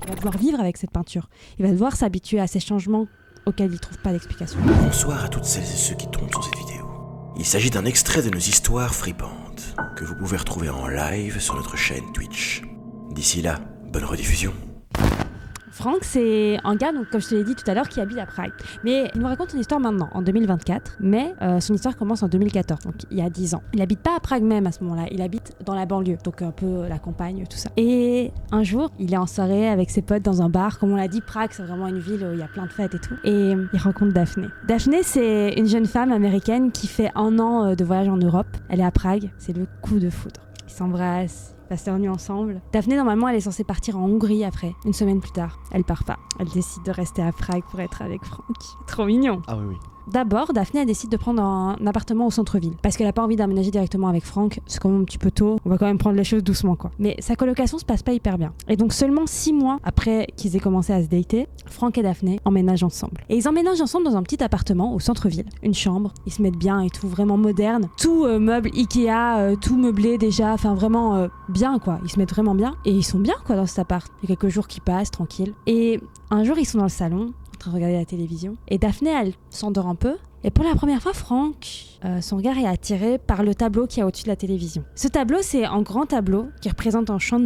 Il va devoir vivre avec cette peinture. Il va devoir s'habituer à ces changements auxquels il ne trouve pas d'explication. Bonsoir à toutes celles et ceux qui tombent sur cette vidéo. Il s'agit d'un extrait de nos histoires fripantes, que vous pouvez retrouver en live sur notre chaîne Twitch. D'ici là, bonne rediffusion. Franck, c'est un gars, donc, comme je te l'ai dit tout à l'heure, qui habite à Prague. Mais il nous raconte une histoire maintenant, en 2024. Mais son histoire commence en 2014, donc il y a 10 ans. Il n'habite pas à Prague même à ce moment-là, il habite dans la banlieue, donc un peu la campagne, tout ça. Et un jour, il est en soirée avec ses potes dans un bar. Comme on l'a dit, Prague, c'est vraiment une ville où il y a plein de fêtes et tout. Et il rencontre Daphné. Daphné, c'est une jeune femme américaine qui fait 1 an de voyage en Europe. Elle est à Prague, c'est le coup de foudre. Ils s'embrassent. Passent leur nuit ensemble. Daphné, normalement, elle est censée partir en Hongrie après, une semaine plus tard. Elle part pas. Elle décide de rester à Prague pour être avec Franck. Trop mignon. Ah oui. D'abord, Daphné, elle décide de prendre un appartement au centre-ville. Parce qu'elle a pas envie d'aménager directement avec Franck. C'est quand même un petit peu tôt. On va quand même prendre les choses doucement, quoi. Mais sa colocation se passe pas hyper bien. Et donc, seulement 6 mois après qu'ils aient commencé à se dater, Franck et Daphné emménagent ensemble. Et ils emménagent ensemble dans un petit appartement au centre-ville. Une chambre. Ils se mettent bien et tout, vraiment moderne. Tout meuble Ikea, tout meublé déjà. Enfin, vraiment bien, quoi. Ils se mettent vraiment bien. Et ils sont bien, quoi, dans cet appart. Il y a quelques jours qui passent, tranquille. Et un jour, ils sont dans le salon, en train de regarder la télévision. Et Daphné, elle s'endort un peu. Et pour la première fois, Franck, son regard est attiré par le tableau qui est au-dessus de la télévision. Ce tableau, c'est un grand tableau qui représente un champ de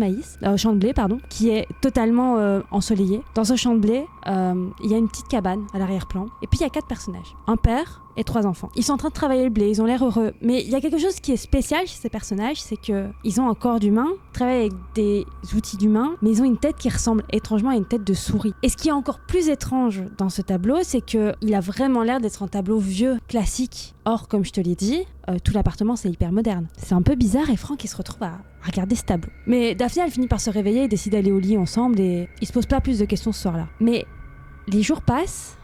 blé, qui est totalement ensoleillé. Dans ce champ de blé, il y a une petite cabane à l'arrière-plan. Et puis, il y a 4 personnages. Un père et 3 enfants. Ils sont en train de travailler le blé, ils ont l'air heureux. Mais il y a quelque chose qui est spécial chez ces personnages, c'est qu'ils ont un corps d'humain, travaillent avec des outils d'humain, mais ils ont une tête qui ressemble étrangement à une tête de souris. Et ce qui est encore plus étrange dans ce tableau, c'est qu'il a vraiment l'air d'être un tableau vieux, classique. Or, comme je te l'ai dit, tout l'appartement c'est hyper moderne. C'est un peu bizarre et Franck il se retrouve à regarder ce tableau. Mais Daphné elle finit par se réveiller et décide d'aller au lit ensemble et ils se posent pas plus de questions ce soir-là. Mais les jours passent.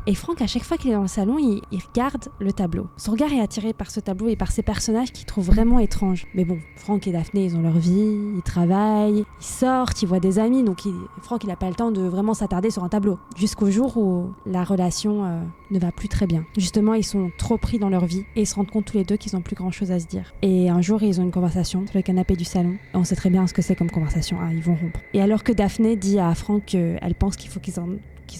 Et Franck, à chaque fois qu'il est dans le salon, il regarde le tableau. Son regard est attiré par ce tableau et par ces personnages qu'il trouve vraiment étranges. Mais bon, Franck et Daphné, ils ont leur vie, ils travaillent, ils sortent, ils voient des amis. Donc Franck, il n'a pas le temps de vraiment s'attarder sur un tableau. Jusqu'au jour où la relation ne va plus très bien. Justement, ils sont trop pris dans leur vie et ils se rendent compte tous les deux qu'ils n'ont plus grand-chose à se dire. Et un jour, ils ont une conversation sur le canapé du salon. Et on sait très bien ce que c'est comme conversation. Ah, ils vont rompre. Et alors que Daphné dit à Franck qu'elle pense qu'il faut qu'ils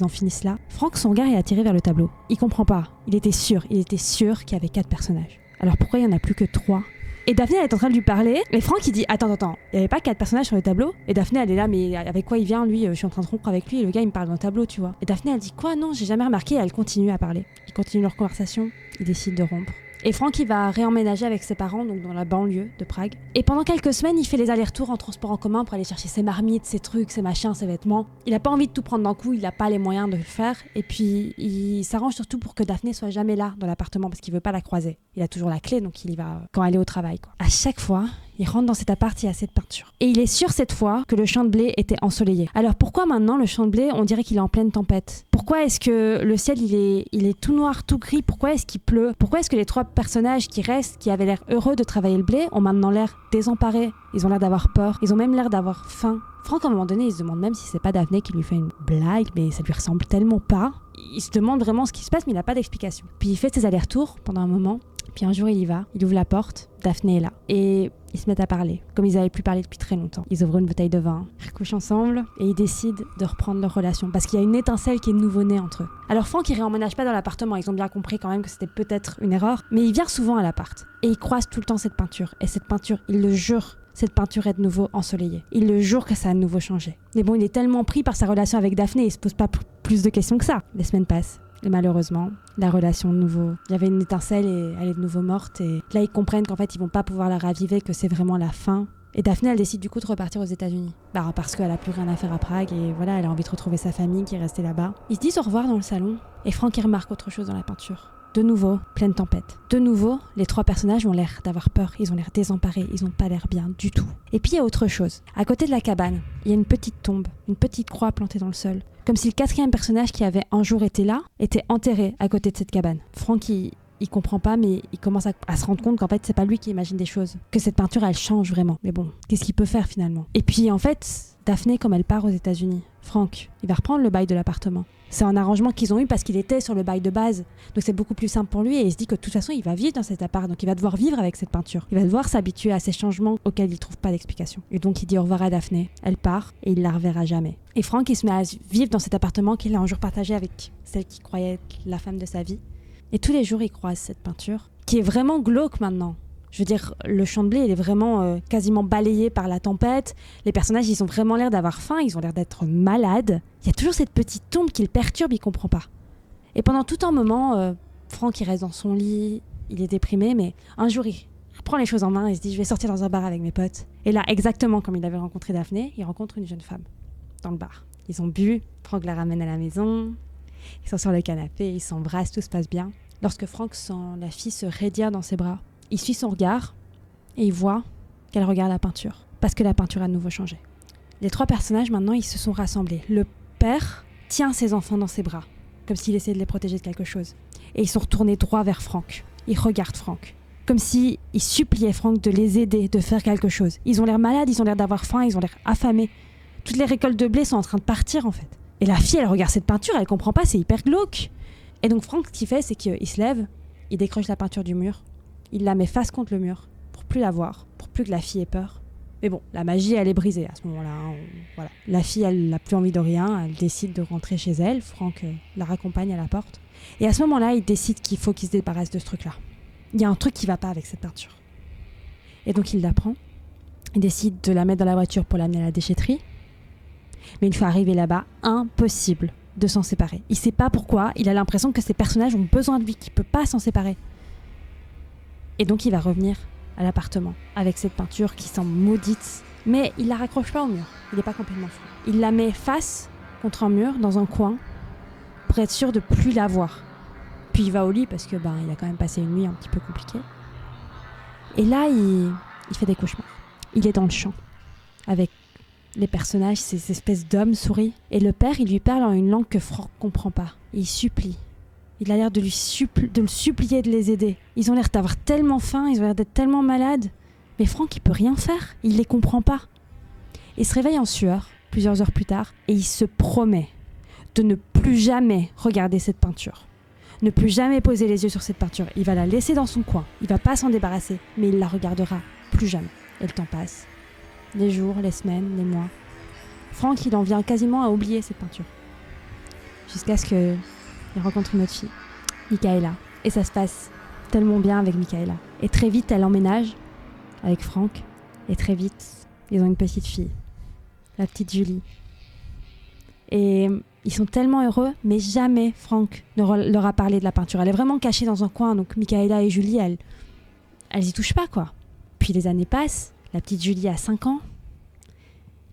en finissent là, Franck, son regard est attiré vers le tableau. Il comprend pas. Il était sûr qu'il y avait 4 personnages. Alors pourquoi il y en a plus que 3 ? Et Daphné, elle est en train de lui parler. Et Franck, il dit attends, il y avait pas 4 personnages sur le tableau ? Et Daphné, elle est là, mais avec quoi il vient lui ? Je suis en train de rompre avec lui et le gars, il me parle d'un tableau, tu vois. Et Daphné, elle dit quoi ? Non, j'ai jamais remarqué. Et elle continue à parler. Ils continuent leur conversation. Ils décident de rompre. Et Franck, il va réemménager avec ses parents, donc dans la banlieue de Prague. Et pendant quelques semaines, il fait les allers-retours en transport en commun pour aller chercher ses marmites, ses trucs, ses machins, ses vêtements. Il a pas envie de tout prendre d'un coup, il a pas les moyens de le faire. Et puis, il s'arrange surtout pour que Daphné soit jamais là dans l'appartement parce qu'il veut pas la croiser. Il a toujours la clé, donc il y va quand elle est au travail, quoi. À chaque fois, il rentre dans cet appart, il y a cette peinture. Et il est sûr cette fois que le champ de blé était ensoleillé. Alors pourquoi maintenant le champ de blé, on dirait qu'il est en pleine tempête ? Pourquoi est-ce que le ciel il est tout noir, tout gris ? Pourquoi est-ce qu'il pleut ? Pourquoi est-ce que les 3 personnages qui restent, qui avaient l'air heureux de travailler le blé, ont maintenant l'air désemparés ? Ils ont l'air d'avoir peur, ils ont même l'air d'avoir faim. Franck, à un moment donné, il se demande même si c'est pas Daphné qui lui fait une blague, mais ça lui ressemble tellement pas. Il se demande vraiment ce qui se passe, mais il n'a pas d'explication. Puis il fait ses allers-retours pendant un moment, puis un jour il y va, il ouvre la porte, Daphné est là. Et ils se mettent à parler, comme ils n'avaient plus parlé depuis très longtemps. Ils ouvrent une bouteille de vin, ils recouchent ensemble et ils décident de reprendre leur relation parce qu'il y a une étincelle qui est nouveau-née entre eux. Alors Franck, il réemménage pas dans l'appartement, ils ont bien compris quand même que c'était peut-être une erreur, mais il vient souvent à l'appart et il croise tout le temps cette peinture. Et cette peinture, il le jure, cette peinture est de nouveau ensoleillée. Il le jure que ça a de nouveau changé. Mais bon, il est tellement pris par sa relation avec Daphné, il se pose pas plus de questions que ça. Les semaines passent. Et malheureusement, la relation de nouveau, il y avait une étincelle et elle est de nouveau morte. Et là, ils comprennent qu'en fait, ils vont pas pouvoir la raviver, que c'est vraiment la fin. Et Daphné, elle décide du coup de repartir aux États-Unis. Parce qu'elle a plus rien à faire à Prague et voilà, elle a envie de retrouver sa famille qui est restée là-bas. Ils se disent au revoir dans le salon et Franck, il remarque autre chose dans la peinture. De nouveau, pleine tempête. De nouveau, les 3 personnages ont l'air d'avoir peur, ils ont l'air désemparés, ils ont pas l'air bien du tout. Et puis il y a autre chose. À côté de la cabane, il y a une petite tombe, une petite croix plantée dans le sol. Comme si le 4e personnage qui avait un jour été là, était enterré à côté de cette cabane. Franck, il il comprend pas, mais il commence à se rendre compte qu'en fait, c'est pas lui qui imagine des choses. Que cette peinture, elle change vraiment. Mais bon, qu'est-ce qu'il peut faire finalement? Et puis en fait, Daphné, comme elle part aux États-Unis, Franck, il va reprendre le bail de l'appartement. C'est un arrangement qu'ils ont eu parce qu'il était sur le bail de base. Donc c'est beaucoup plus simple pour lui et il se dit que de toute façon, il va vivre dans cet appart. Donc il va devoir vivre avec cette peinture. Il va devoir s'habituer à ces changements auxquels il trouve pas d'explication. Et donc il dit au revoir à Daphné. Elle part et il la reverra jamais. Et Franck, il se met à vivre dans cet appartement qu'il a un jour partagé avec celle qui croyait être la femme de sa vie. Et tous les jours, il croise cette peinture qui est vraiment glauque maintenant. Je veux dire, le champ de blé, il est vraiment quasiment balayé par la tempête. Les personnages, ils ont vraiment l'air d'avoir faim, ils ont l'air d'être malades. Il y a toujours cette petite tombe qui le perturbe, il comprend pas. Et pendant tout un moment, Franck, il reste dans son lit, il est déprimé, mais un jour, il prend les choses en main et se dit « je vais sortir dans un bar avec mes potes ». Et là, exactement comme il avait rencontré Daphné, il rencontre une jeune femme dans le bar. Ils ont bu, Franck la ramène à la maison, ils sont sur le canapé, ils s'embrassent, tout se passe bien. Lorsque Franck sent la fille se raidir dans ses bras, il suit son regard et il voit qu'elle regarde la peinture, parce que la peinture a de nouveau changé. Les trois personnages, maintenant, ils se sont rassemblés. Le père tient ses enfants dans ses bras, comme s'il essayait de les protéger de quelque chose. Et ils sont retournés droit vers Franck. Ils regardent Franck, comme s'ils suppliaient Franck de les aider, de faire quelque chose. Ils ont l'air malades, ils ont l'air d'avoir faim, ils ont l'air affamés. Toutes les récoltes de blé sont en train de partir, en fait. Et la fille, elle regarde cette peinture, elle comprend pas, c'est hyper glauque. Et donc Franck, ce qu'il fait, c'est qu'il se lève, il décroche la peinture du mur, il la met face contre le mur, pour plus la voir, pour plus que la fille ait peur. Mais bon, la magie, elle est brisée à ce moment-là. Voilà. La fille, elle n'a plus envie de rien, elle décide de rentrer chez elle. Franck la raccompagne à la porte. Et à ce moment-là, il décide qu'il faut qu'il se débarrasse de ce truc-là. Il y a un truc qui va pas avec cette peinture. Et donc il la prend, il décide de la mettre dans la voiture pour l'amener à la déchetterie. Mais une fois arrivé là-bas, impossible de s'en séparer. Il sait pas pourquoi, il a l'impression que ces personnages ont besoin de lui, qu'il peut pas s'en séparer. Et donc il va revenir à l'appartement avec cette peinture qui semble maudite, mais il la raccroche pas au mur, il est pas complètement fou. Il la met face contre un mur dans un coin pour être sûr de plus la voir. Puis il va au lit parce que il a quand même passé une nuit un petit peu compliquée. Et là il fait des cauchemars. Il est dans le champ avec les personnages, ces espèces d'hommes souris. Et le père, il lui parle en une langue que Franck comprend pas. Et il supplie. Il a l'air de le supplier de les aider. Ils ont l'air d'avoir tellement faim, ils ont l'air d'être tellement malades. Mais Franck, il peut rien faire. Il les comprend pas. Il se réveille en sueur, plusieurs heures plus tard, et il se promet de ne plus jamais regarder cette peinture. Ne plus jamais poser les yeux sur cette peinture. Il va la laisser dans son coin. Il va pas s'en débarrasser, mais il la regardera plus jamais. Et le temps passe. Les jours, les semaines, les mois. Franck, il en vient quasiment à oublier cette peinture. Jusqu'à ce qu'il rencontre une autre fille, Michaela. Et ça se passe tellement bien avec Michaela. Et très vite, elle emménage avec Franck. Et très vite, ils ont une petite fille, la petite Julie. Et ils sont tellement heureux, mais jamais Franck ne leur a parlé de la peinture. Elle est vraiment cachée dans un coin, donc Michaela et Julie, elles y touchent pas, quoi. Puis les années passent. La petite Julie a 5 ans.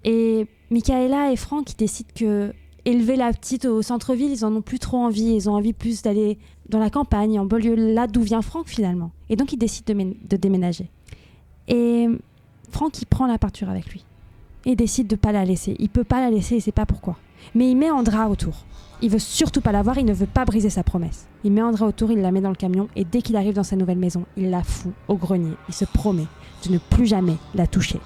Et Michaela et Franck, ils décident que élever la petite au centre-ville, ils en ont plus trop envie. Ils ont envie plus d'aller dans la campagne, en banlieue, là d'où vient Franck finalement. Et donc, ils décident de déménager. Et Franck, il prend la peinture avec lui. Et décide de pas la laisser. Il peut pas la laisser, il sait pas pourquoi. Mais il met un drap autour. Il veut surtout pas la voir, il ne veut pas briser sa promesse. Il met un drap autour, il la met dans le camion, et dès qu'il arrive dans sa nouvelle maison, il la fout au grenier. Il se promet de ne plus jamais la toucher.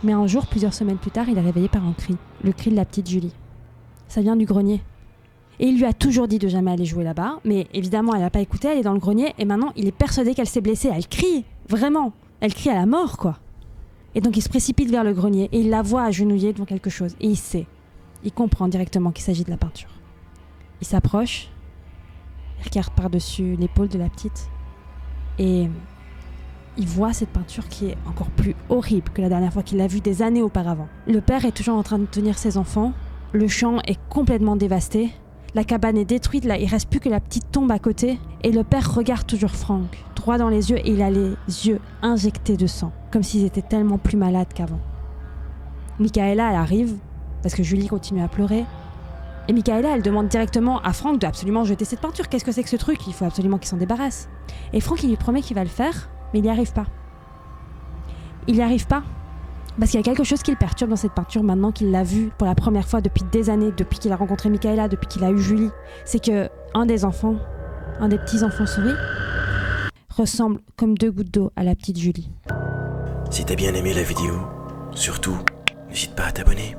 Mais un jour, plusieurs semaines plus tard, il est réveillé par un cri. Le cri de la petite Julie. Ça vient du grenier. Et il lui a toujours dit de jamais aller jouer là-bas, mais évidemment, elle n'a pas écouté, elle est dans le grenier, et maintenant, il est persuadé qu'elle s'est blessée. Elle crie, vraiment. Elle crie à la mort, quoi. Et donc, il se précipite vers le grenier, et il la voit agenouillée devant quelque chose. Et il sait. Il comprend directement qu'il s'agit de la peinture. Il s'approche, il regarde par-dessus l'épaule de la petite, et il voit cette peinture qui est encore plus horrible que la dernière fois qu'il l'a vue des années auparavant. Le père est toujours en train de tenir ses enfants, le champ est complètement dévasté, la cabane est détruite, là il reste plus que la petite tombe à côté, et le père regarde toujours Franck, droit dans les yeux, et il a les yeux injectés de sang, comme s'ils étaient tellement plus malades qu'avant. Michaela, elle arrive, parce que Julie continue à pleurer, et Michaela, elle demande directement à Franck de absolument jeter cette peinture. Qu'est-ce que c'est que ce truc ? Il faut absolument qu'il s'en débarrasse. Et Franck, il lui promet qu'il va le faire, mais il n'y arrive pas. Il n'y arrive pas parce qu'il y a quelque chose qui le perturbe dans cette peinture maintenant qu'il l'a vue pour la première fois depuis des années, depuis qu'il a rencontré Michaela, depuis qu'il a eu Julie. C'est que un des petits enfants souris, ressemble comme 2 gouttes d'eau à la petite Julie. Si t'as bien aimé la vidéo, surtout, n'hésite pas à t'abonner.